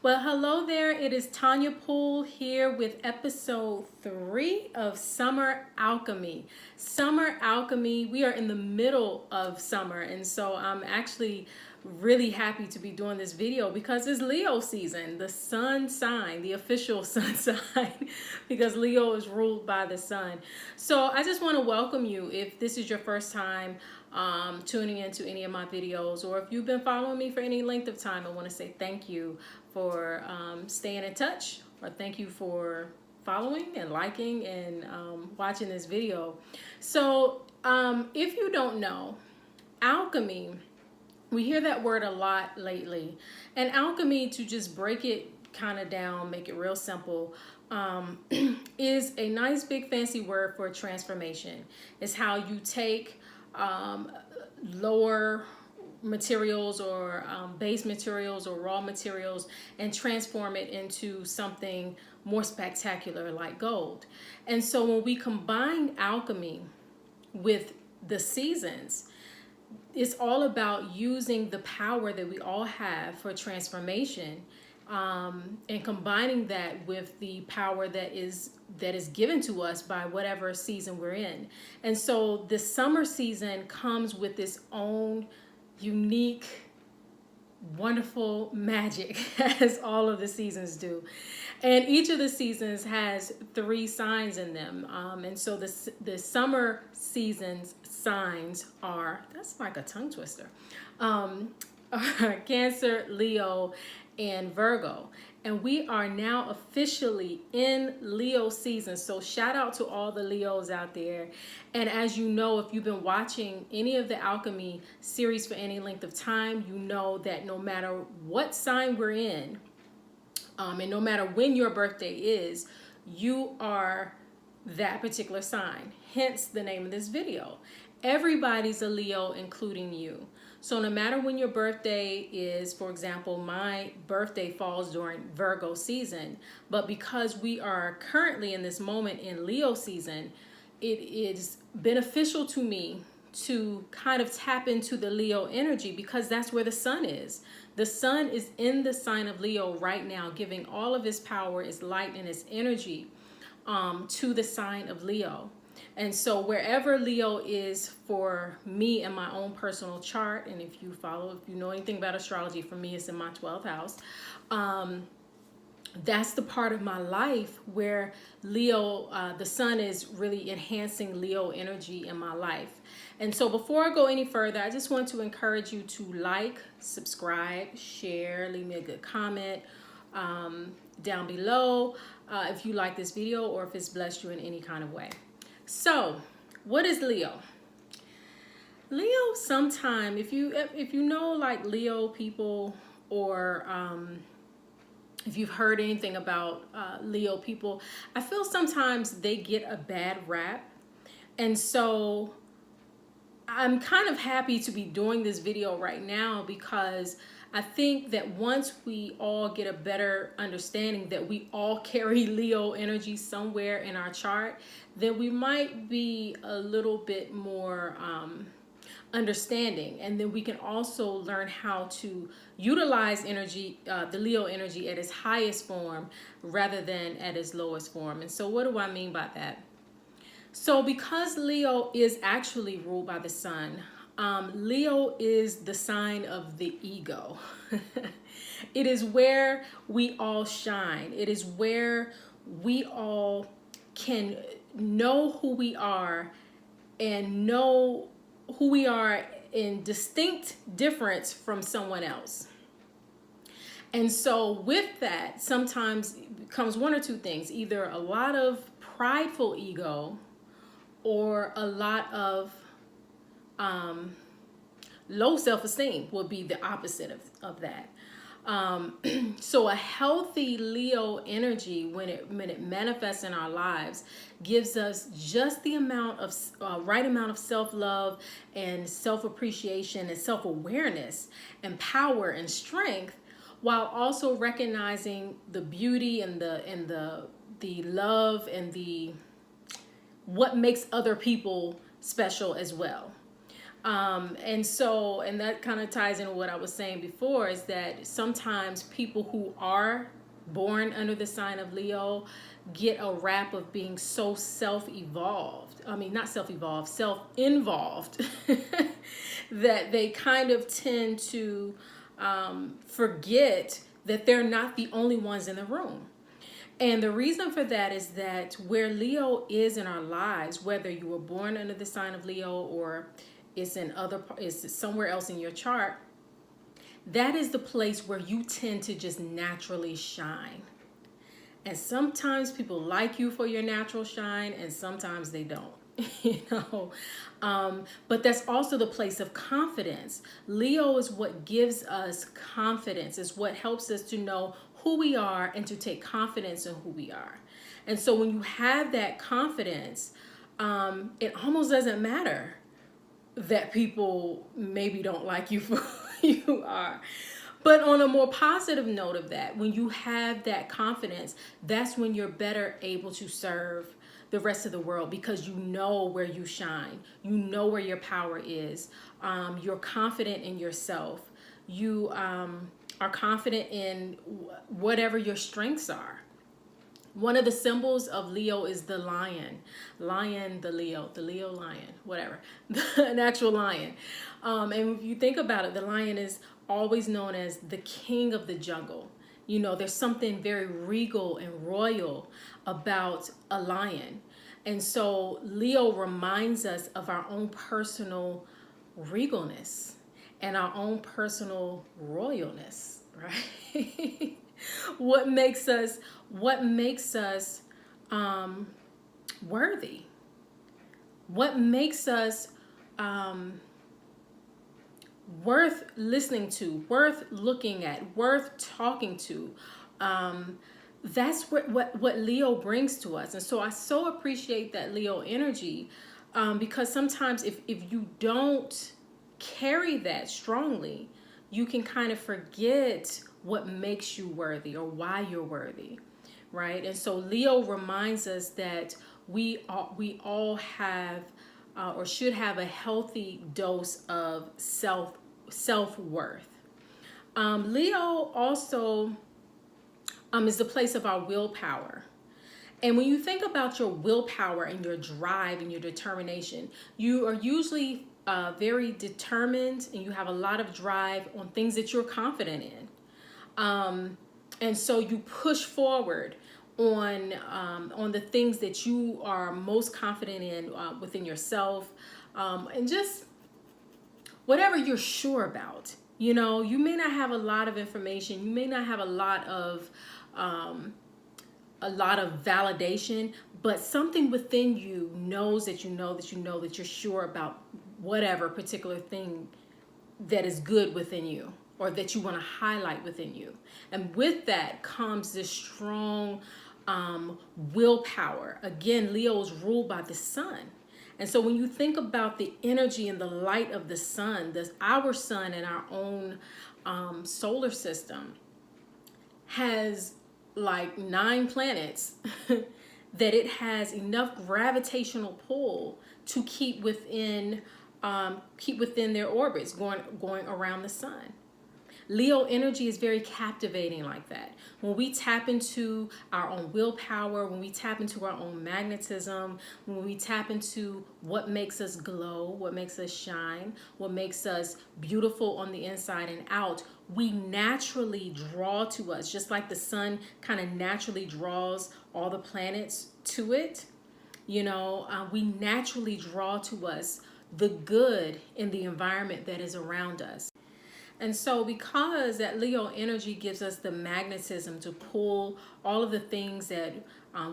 Well, hello there. It is Tanya Poole here with episode 3 of Summer Alchemy. Summer Alchemy, we are in the middle of summer, and so I'm actually really happy to be doing this video because it's Leo season, the sun sign, the official sun sign, because Leo is ruled by the sun. So I just want to welcome you if this is your first time tuning into any of my videos, or if you've been following me for any length of time. I want to say thank you for staying in touch, or thank you for following and liking and watching this video. So if you don't know, alchemy, we hear that word a lot lately, and alchemy, to just break it kind of down, make it real simple, is a nice big fancy word for transformation. It's how you take lower materials or base materials or raw materials and transform it into something more spectacular like gold. And so when we combine alchemy with the seasons, it's all about using the power that we all have for transformation, and combining that with the power that is given to us by whatever season we're in. And so the summer season comes with its own unique, wonderful magic, as all of the seasons do. And each of the seasons has 3 signs in them. And so the summer season's signs are, that's like a tongue twister, are Cancer, Leo, and Virgo. And we are now officially in Leo season. So shout out to all the Leos out there. And as you know, if you've been watching any of the Alchemy series for any length of time, you know that no matter what sign we're in, and no matter when your birthday is, you are that particular sign. Hence the name of this video. Everybody's a Leo, including you. So no matter when your birthday is, for example, my birthday falls during Virgo season, but because we are currently in this moment in Leo season, it is beneficial to me to kind of tap into the Leo energy, because that's where the sun is. The sun is in the sign of Leo right now, giving all of his power, his light, and his energy to the sign of Leo. And so wherever Leo is for me in my own personal chart, and if you know anything about astrology, for me it's in my 12th house, that's the part of my life where Leo, the sun is really enhancing Leo energy in my life. And so before I go any further, I just want to encourage you to like, subscribe, share, leave me a good comment down below if you like this video or if it's blessed you in any kind of way. So what is Leo? Leo, sometime, if you know like Leo people, or if you've heard anything about Leo people, I feel sometimes they get a bad rap. And so I'm kind of happy to be doing this video right now, because I think that once we all get a better understanding that we all carry Leo energy somewhere in our chart, then we might be a little bit more understanding, and then we can also learn how to utilize energy, the Leo energy, at its highest form rather than at its lowest form. And so what do I mean by that? So because Leo is actually ruled by the sun, Leo is the sign of the ego. It is where we all shine. It is where we all can know who we are, and know who we are in distinct difference from someone else. And so with that, sometimes comes one or two things: either a lot of prideful ego, or a lot of low self-esteem would be the opposite of that. So a healthy Leo energy, when it manifests in our lives, gives us just the amount of right amount of self-love and self-appreciation and self-awareness and power and strength, while also recognizing the beauty and the love and what makes other people special as well. And that kind of ties into what I was saying before, is that sometimes people who are born under the sign of Leo get a rap of being so self-evolved. I mean, not self-evolved, self-involved, that they kind of tend to forget that they're not the only ones in the room. And the reason for that is that where Leo is in our lives, whether you were born under the sign of Leo or it's somewhere else in your chart, that is the place where you tend to just naturally shine. And sometimes people like you for your natural shine, and sometimes they don't. you know but that's also the place of confidence. Leo is what gives us confidence. It's what helps us to know who we are and to take confidence in who we are. And so when you have that confidence, it almost doesn't matter that people maybe don't like you for who you are. But on a more positive note of that, when you have that confidence, that's when you're better able to serve the rest of the world, because you know where you shine. You know where your power is. You're confident in yourself. You are confident in whatever your strengths are. One of the symbols of Leo is the lion. The Leo lion, whatever. An actual lion. And if you think about it, the lion is always known as the king of the jungle. You know, there's something very regal and royal about a lion. And so Leo reminds us of our own personal regalness and our own personal royalness, right? what makes us worthy? What makes us worth listening to, worth looking at, worth talking to? That's what Leo brings to us. And so I so appreciate that Leo energy, because sometimes if you don't carry that strongly, you can kind of forget what makes you worthy or why you're worthy, right? And so Leo reminds us that we all have or should have a healthy dose of self-worth. Leo also is the place of our willpower. And when you think about your willpower and your drive and your determination, you are usually very determined, and you have a lot of drive on things that you're confident in. And so you push forward on the things that you are most confident in within yourself, and just whatever you're sure about. You know, you may not have a lot of information. You may not have a lot of validation, but something within you knows that that you're sure about whatever particular thing that is good within you, or that you want to highlight within you. And with that comes this strong willpower. Again, Leo is ruled by the sun. And so when you think about the energy and the light of the sun, our sun in our own solar system has like 9 planets that it has enough gravitational pull to keep within their orbits, going around the sun. Leo energy is very captivating like that. When we tap into our own willpower, when we tap into our own magnetism, when we tap into what makes us glow, what makes us shine, what makes us beautiful on the inside and out, we naturally draw to us, just like the sun kind of naturally draws all the planets to it. You know, we naturally draw to us the good in the environment that is around us. And so because that Leo energy gives us the magnetism to pull all of the things that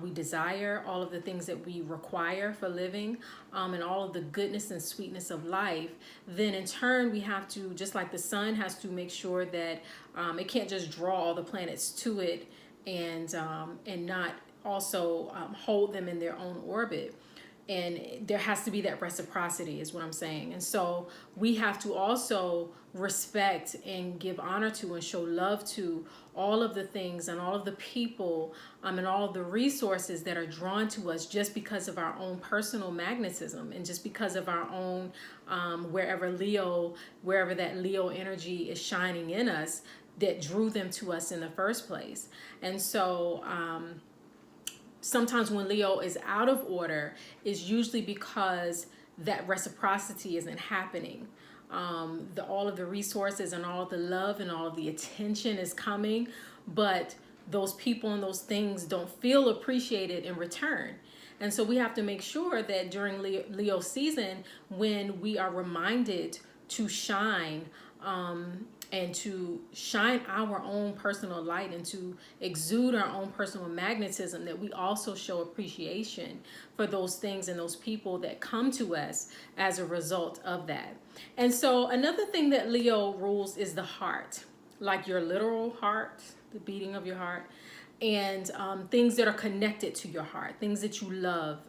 we desire, all of the things that we require for living, and all of the goodness and sweetness of life, then in turn we have to, just like the sun has to make sure that it can't just draw all the planets to it and not also hold them in their own orbit. and there has to be that reciprocity is what I'm saying. And so we have to also respect and give honor to and show love to all of the things and all of the people, and all of the resources that are drawn to us just because of our own personal magnetism and just because of our own wherever that Leo energy is shining in us, that drew them to us in the first place. And so sometimes when Leo is out of order is usually because that reciprocity isn't happening. All of the resources and all of the love and all of the attention is coming, but those people and those things don't feel appreciated in return. And so we have to make sure that during Leo season, when we are reminded to shine, and to shine our own personal light and to exude our own personal magnetism, that we also show appreciation for those things and those people that come to us as a result of that. And so another thing that Leo rules is the heart, like your literal heart, the beating of your heart, and things that are connected to your heart, things that you love,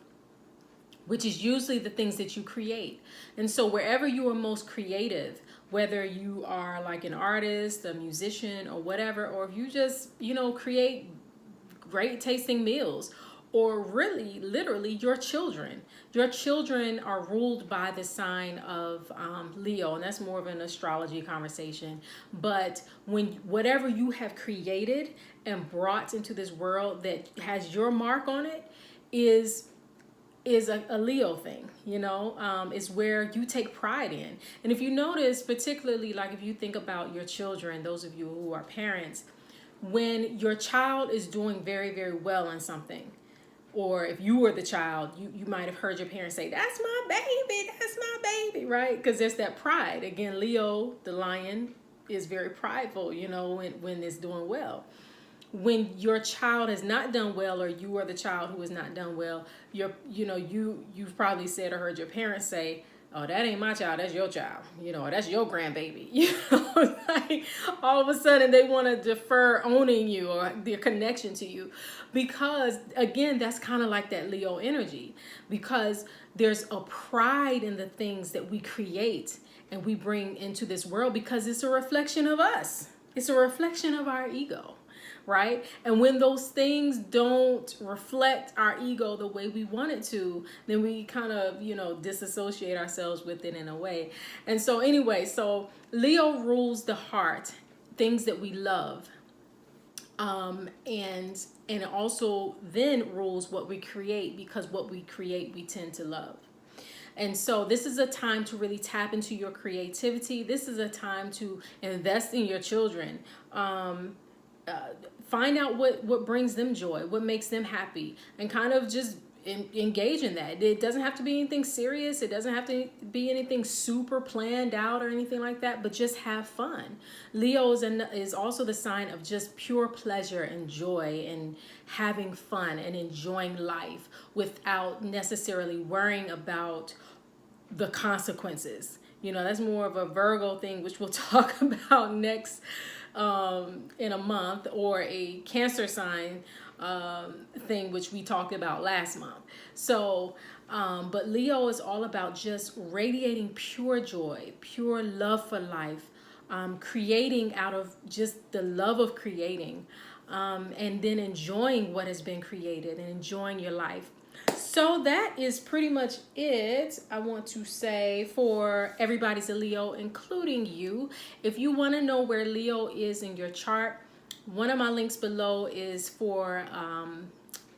which is usually the things that you create. And so wherever you are most creative, whether you are like an artist, a musician, or whatever, or if you just, create great tasting meals, or really, literally, your children. Your children are ruled by the sign of Leo, and that's more of an astrology conversation. But whatever you have created and brought into this world that has your mark on it is a Leo thing, is where you take pride in. And if you notice, particularly like if you think about your children, those of you who are parents, when your child is doing very, very well in something, or if you were the child, you might have heard your parents say, that's my baby, right? Because there's that pride. Again, Leo, the lion, is very prideful, when it's doing well. When your child has not done well, or you are the child who has not done well, you've probably said or heard your parents say, oh, that ain't my child, that's your child, or that's your grandbaby. Like all of a sudden they want to defer owning you or their connection to you, because again, that's kind of like that Leo energy, because there's a pride in the things that we create and we bring into this world, because it's a reflection of us. It's a reflection of our ego. Right? And when those things don't reflect our ego the way we want it to, then we kind of, disassociate ourselves with it in a way. And so anyway, so Leo rules the heart, things that we love. And it also then rules what we create, because what we create, we tend to love. And so this is a time to really tap into your creativity. This is a time to invest in your children. Find out what brings them joy, what makes them happy, and kind of just engage in that. It doesn't have to be anything serious. It doesn't have to be anything super planned out or anything like that, but just have fun. Leo is also the sign of just pure pleasure and joy and having fun and enjoying life without necessarily worrying about the consequences. That's more of a Virgo thing, which we'll talk about next in a month, or a Cancer sign thing, which we talked about last month. So, but Leo is all about just radiating pure joy, pure love for life, creating out of just the love of creating, and then enjoying what has been created and enjoying your life. So that is pretty much it, I want to say, for everybody's a Leo, including you. If you want to know where Leo is in your chart, one of my links below is for,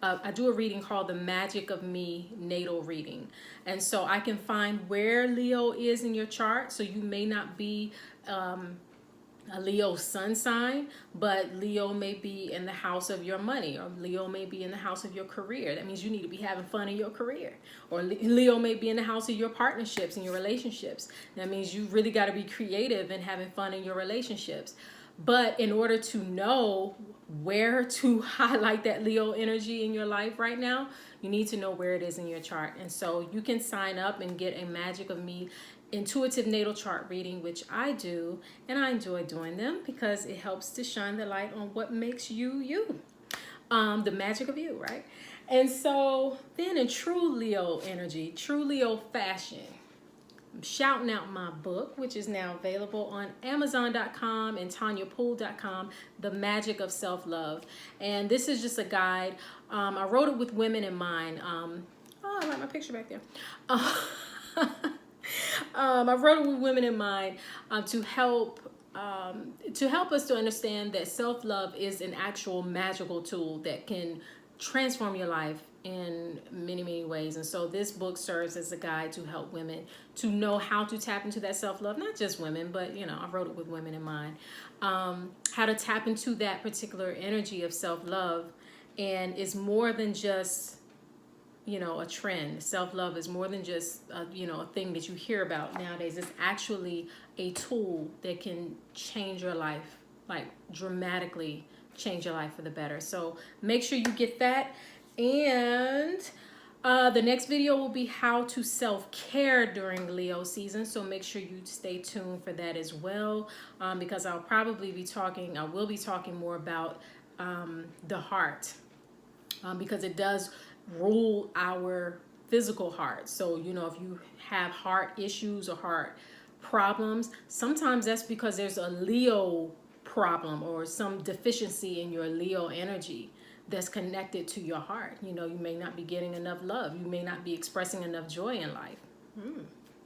I do a reading called the Magic of Me Natal Reading. And so I can find where Leo is in your chart. So you may not be a Leo sun sign, but Leo may be in the house of your money, or Leo may be in the house of your career. That means you need to be having fun in your career. Or Leo may be in the house of your partnerships and your relationships. That means you really got to be creative and having fun in your relationships. But in order to know where to highlight that Leo energy in your life right now, you need to know where it is in your chart. And so you can sign up and get a Magic of Me intuitive natal chart reading, which I do, and I enjoy doing them because it helps to shine the light on what makes you you, the magic of you, right? And so then in true Leo energy, true Leo fashion, I'm shouting out my book, which is now available on Amazon.com and TanyaPoole.com, The Magic of Self-Love. And this is just a guide. I wrote it with women in mind. Oh, I like my picture back there. I wrote it with women in mind to help us to understand that self-love is an actual magical tool that can transform your life in many, many ways. And so this book serves as a guide to help women to know how to tap into that self-love. Not just women, but you know, I wrote it with women in mind. How to tap into that particular energy of self-love. And it's more than just, you know, a trend. Self-love is more than just you know, a thing that you hear about nowadays. It's actually a tool that can change your life, like dramatically change your life for the better. So make sure you get that. And the next video will be how to self-care during Leo season. So make sure you stay tuned for that as well, because I will be talking more about the heart, because it does rule our physical heart. So, you know, if you have heart issues or heart problems, sometimes that's because there's a Leo problem or some deficiency in your Leo energy that's connected to your heart. You know, you may not be getting enough love. You may not be expressing enough joy in life.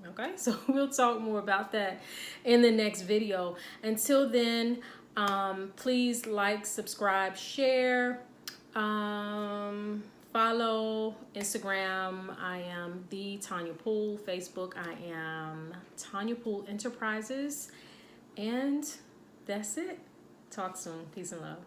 Okay, so we'll talk more about that in the next video. Until then, please like, subscribe, share, follow Instagram. I am the Tanya Poole. Facebook, I am Tanya Poole Enterprises. And that's it. Talk soon. Peace and love.